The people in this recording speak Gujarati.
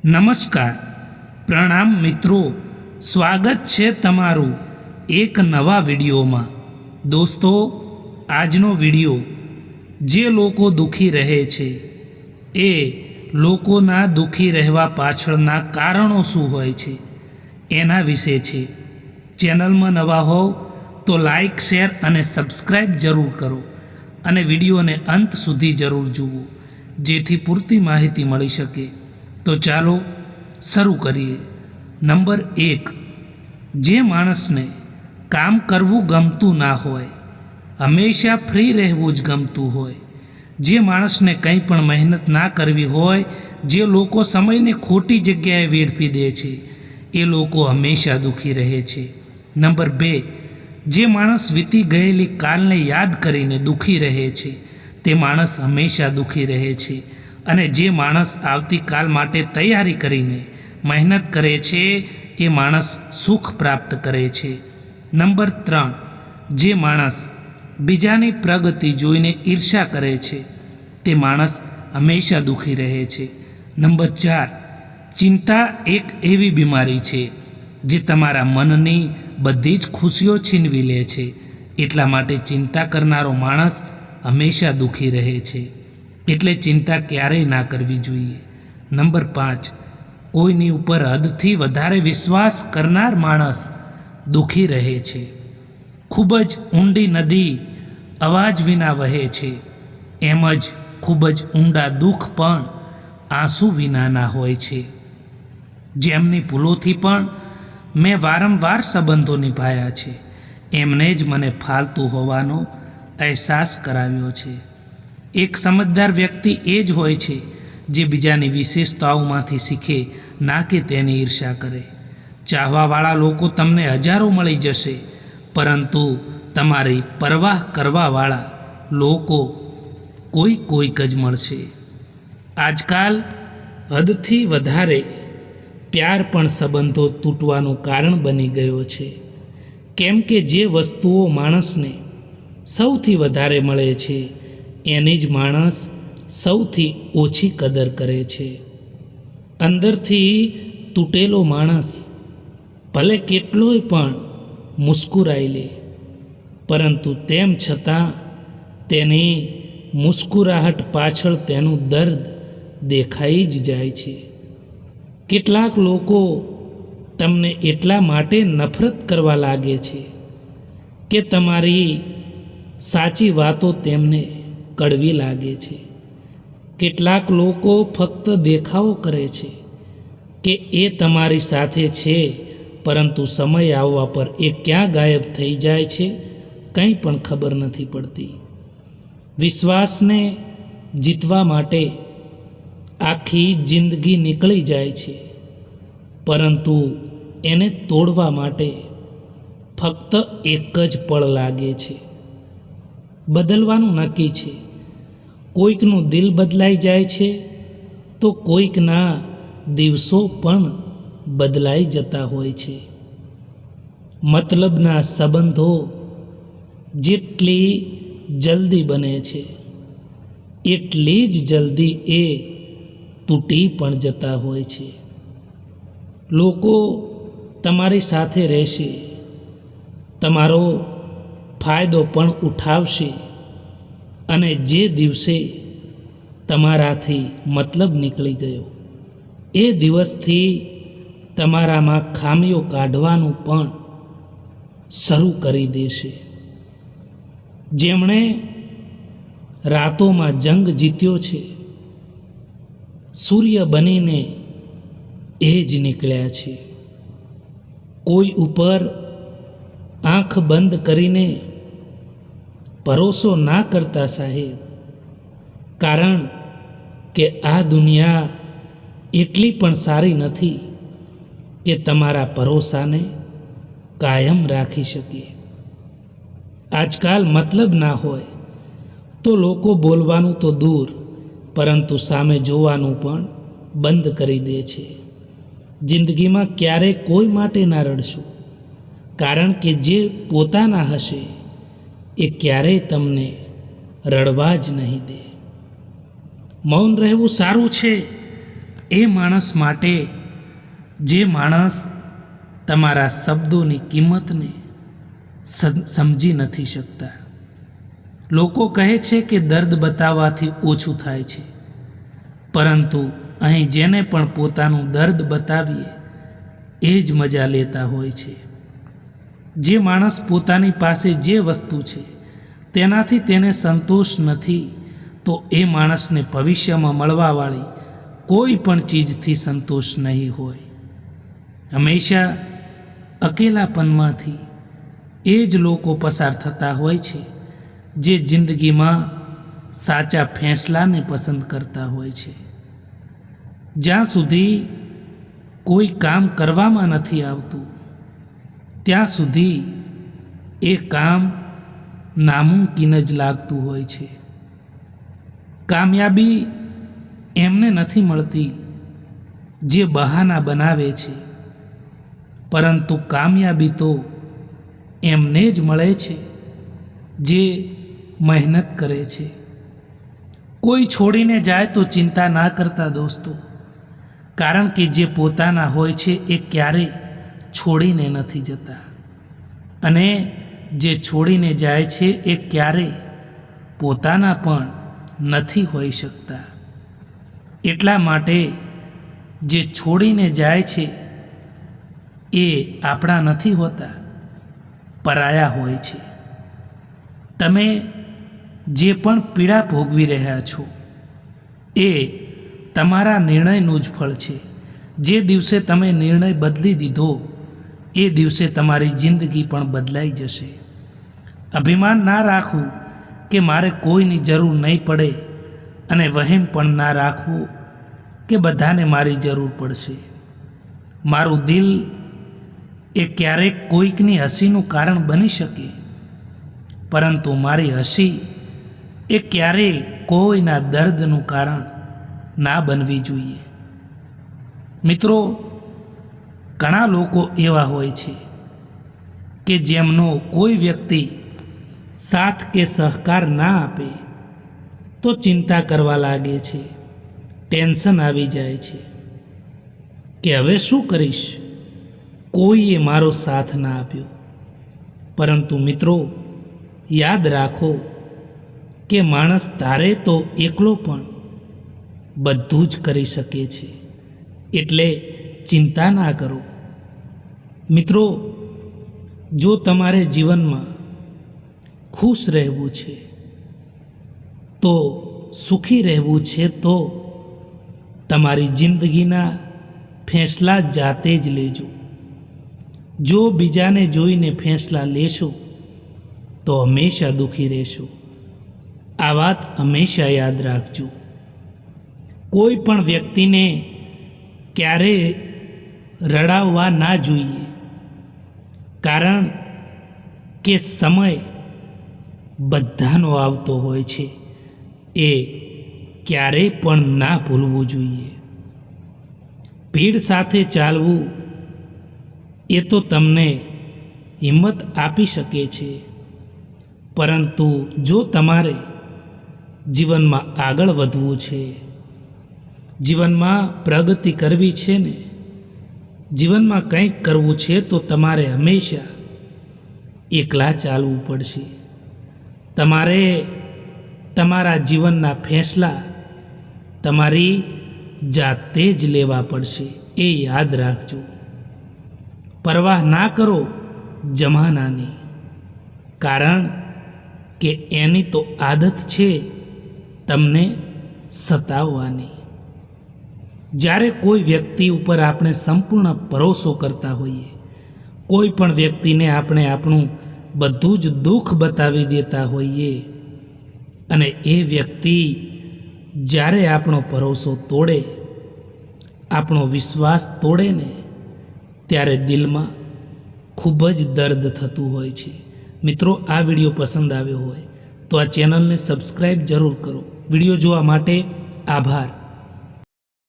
નમસ્કાર, પ્રણામ મિત્રો, સ્વાગત છે તમારું એક નવા વિડીયોમાં। દોસ્તો, આજનો વિડીયો જે લોકો દુઃખી રહે છે એ લોકોના દુઃખી રહેવા પાછળના કારણો શું હોય છે એના વિશે છે। ચેનલમાં નવા હોવ તો લાઈક, શેર અને સબસ્ક્રાઈબ જરૂર કરો અને વિડીયોને અંત સુધી જરૂર જુઓ જેથી પૂરતી માહિતી મળી શકે। તો ચાલો શરૂ કરીએ। નંબર 1, જે માણસને કામ કરવું ગમતું ના હોય, હંમેશા ફ્રી રહેવું જ ગમતું હોય, જે માણસને કંઈ પણ મહેનત ના કરવી હોય, જે લોકો સમયને ખોટી જગ્યાએ વેડફી દે છે, એ લોકો હંમેશા દુઃખી રહે છે। નંબર 2, જે માણસ વીતી ગયેલી કાલને યાદ કરીને દુઃખી રહે છે તે માણસ હંમેશા દુઃખી રહે છે, અને જે માણસ આવતીકાલ માટે તૈયારી કરીને મહેનત કરે છે એ માણસ સુખ પ્રાપ્ત કરે છે। નંબર 3, જે માણસ બીજાની પ્રગતિ જોઈને ઈર્ષ્યા કરે છે તે માણસ હંમેશા દુઃખી રહે છે। નંબર 4, ચિંતા એક એવી બીમારી છે જે તમારા મનની બધી જ ખુશીઓ છીનવી લે છે, એટલા માટે ચિંતા કરનારો માણસ હંમેશા દુઃખી રહે છે, એટલે ચિંતા ક્યારેય ના કરવી જોઈએ। નંબર 5, કોઈની ઉપર હદથી વધારે વિશ્વાસ કરનાર માણસ દુઃખી રહે છે। ખૂબ જ ઊંડી નદી અવાજ વિના વહે છે, એમ જ ખૂબ જ ઊંડા દુઃખ પણ આંસુ વિનાના હોય છે। જેમની ભૂલોથી પણ મેં વારંવાર સંબંધો નિભાયા છે, એમને જ મને ફાલતુ હોવાનો અહેસાસ કરાવ્યો છે। એક સમજદાર વ્યક્તિ એ જ હોય છે જે બીજાની વિશેષતાઓમાંથી શીખે, ના કે તેની ઈર્ષ્યા કરે। ચાહવાવાળા લોકો તમને હજારો મળી જશે, પરંતુ તમારી પરવાહ કરવાવાળા લોકો કોઈક જ મળશે। આજકાલ હદથી વધારે પ્યાર પણ સંબંધો તૂટવાનું કારણ બની ગયો છે, કેમ કે જે વસ્તુઓ માણસને સૌથી વધારે મળે છે એની જ માણસ સૌથી ઓછી કદર કરે છે। અંદરથી તૂટેલો માણસ ભલે કેટલોય પણ મુસ્કુરાઈ લે, પરંતુ તેમ છતાં તેની મુસ્કુરાહટ પાછળ તેનું દર્દ દેખાઈ જ જાય છે। કેટલાક લોકો તમને એટલા માટે નફરત કરવા લાગે છે કે તમારી સાચી વાતો તેમને કડવી લાગે છે। કેટલાક લોકો ફક્ત દેખાવો કરે છે કે એ તમારી સાથે છે, પરંતુ સમય આવવા પર એ ક્યાં ગાયબ થઈ જાય છે કંઈ પણ ખબર નથી પડતી। વિશ્વાસને જીતવા માટે આખી જિંદગી નીકળી જાય છે, પરંતુ એને તોડવા માટે ફક્ત એક જ પળ લાગે છે। બદલવાનું નક્કી છે, કોઈકનું દિલ બદલાઈ જાય છે તો કોઈકના દિવસો પણ બદલાઈ જતા હોય છે। મતલબના સંબંધો જેટલી જલ્દી બને છે એટલી જ જલ્દી એ તૂટી પણ જતા હોય છે। લોકો તમારી સાથે રહેશે, તમારો ફાયદો પણ ઉઠાવશે, અને જે દિવસે તમારાથી મતલબ નીકળી ગયો એ દિવસથી તમારામાં ખામીઓ કાઢવાનું પણ શરૂ કરી દેશે। જેમણે રાતોમાં જંગ જીત્યો છે, સૂર્ય બનીને એ જ નીકળ્યા છે। કોઈ ઉપર આંખ બંધ કરીને ભરોસો ના કરતા સાહેબ, કારણ કે આ દુનિયા એટલી પણ સારી નથી કે તમારા ભરોસાને કાયમ રાખી શકે। આજકાલ મતલબ ના હોય તો લોકો બોલવાનું તો દૂર, પરંતુ સામે જોવાનું પણ બંધ કરી દે છે। જિંદગીમાં ક્યારેય કોઈ માટે ના રડશો, કારણ કે જે પોતાના હશે એ ક્યારેય તમને રડવા જ નહીં દે। મૌન રહેવું સારું છે, એ માણસ માટે જે માણસ તમારા શબ્દોની કિંમતને સમજી નથી શકતા. લોકો કહે છે કે દર્દ બતાવવાથી ઓછું થાય છે, પરંતુ અહીં જેને પણ પોતાનું દર્દ બતાવીએ એ જ મજા લેતા હોય છે. જે માણસ પોતાની પાસે જે વસ્તુ છે તેનાથી તેને સંતોષ નથી, તો એ માણસને ભવિષ્યમાં મળવાવાળી કોઈ પણ ચીજથી સંતોષ નહીં હોય. હંમેશા અકેલાપનમાંથી એ જ લોકો પસાર થતા હોય છે જે જિંદગીમાં સાચા ફેંસલાને પસંદ કરતા હોય છે. જ્યાં સુધી કોઈ કામ કરવામાં નથી આવતું ત્યાં સુધી એ કામ નામુમકિન જ લાગતું હોય છે. કામયાબી એમને નથી મળતી જે બહાના બનાવે છે, પરંતુ કામયાબી તો એમને જ મળે છે જે મહેનત કરે છે. કોઈ છોડીને જાય તો ચિંતા ના કરતા દોસ્તો, કારણ કે જે પોતાના હોય છે એ ક્યારેય છોડીને નથી જતા, અને જે છોડીને જાય છે એ ક્યારેય પોતાના પણ નથી હોઈ શકતા. એટલા માટે જે છોડીને જાય છે એ આપણા નથી હોતા, પરાયા હોય છે. તમે જે પણ પીડા ભોગવી રહ્યા છો એ તમારા નિર્ણયનું જ ફળ છે. જે દિવસે તમે નિર્ણય બદલી દીધો એ દિવસે તમારી જિંદગી પણ બદલાઈ જશે. અભિમાન ના રાખવું કે મારે કોઈની જરૂર નહીં પડે, અને વહેમ પણ ના રાખવું કે બધાને મારી જરૂર પડશે. મારું દિલ એ ક્યારેક કોઈકની હસીનું કારણ બની શકે, પરંતુ મારી હસી એ ક્યારેય કોઈના દર્દનું કારણ ના બનવી જોઈએ. મિત્રો, ઘણા લોકો એવા હોય છે કે જેમનો કોઈ વ્યક્તિ સાથ કે સહકાર ના આપે તો ચિંતા કરવા લાગે છે, ટેન્શન આવી જાય છે કે હવે શું કરીશ, કોઈએ મારો સાથ ના આપ્યો. પરંતુ મિત્રો, યાદ રાખો કે માણસ ધારે તો એકલો પણ બધું જ કરી શકે છે, એટલે ચિંતા ના કરો. મિત્રો, જો તમારે જીવનમાં ખુશ રહેવું છે, તો સુખી રહેવું છે, તો તમારી જિંદગીના ફેંસલા જાતે જ લેજો. જો બીજાને જોઈને ફેંસલા લેશો તો હંમેશા દુઃખી રહેશો. આ વાત હંમેશા યાદ રાખજો. કોઈ પણ વ્યક્તિને ક્યારેય રડાવવા ના જોઈએ, કારણ કે સમય બધાનો આવતો હોય છે, એ ક્યારેય પણ ના ભૂલવું જોઈએ. ભીડ સાથે ચાલવું એ તો તમને હિંમત આપી શકે છે, પરંતુ જો તમારે જીવનમાં આગળ વધવું છે, જીવનમાં પ્રગતિ કરવી છે ને, જીવનમાં કંઈક કરવું છે, તો તમારે હંમેશા એકલા ચાલવું પડશે. તમારે તમારા જીવનના ફેંસલા તમારી જાતે જ લેવા પડશે, એ યાદ રાખજો. પરવાહ ના કરો જમાનાની, કારણ કે એની તો આદત છે તમને સતાવવાની. જ્યારે કોઈ વ્યક્તિ ઉપર આપણે સંપૂર્ણ ભરોસો કરતા હોઈએ, કોઈ પણ વ્યક્તિને આપણે આપણું બધું જ દુઃખ બતાવી દેતા હોઈએ, અને એ વ્યક્તિ જ્યારે આપણો ભરોસો તોડે, આપણો વિશ્વાસ તોડે ને, ત્યારે દિલમાં ખૂબ જ દર્દ થતું હોય છે. મિત્રો, આ વિડીયો પસંદ આવ્યો હોય તો આ ચેનલને સબસ્ક્રાઈબ જરૂર કરો. વિડીયો જોવા માટે આભાર.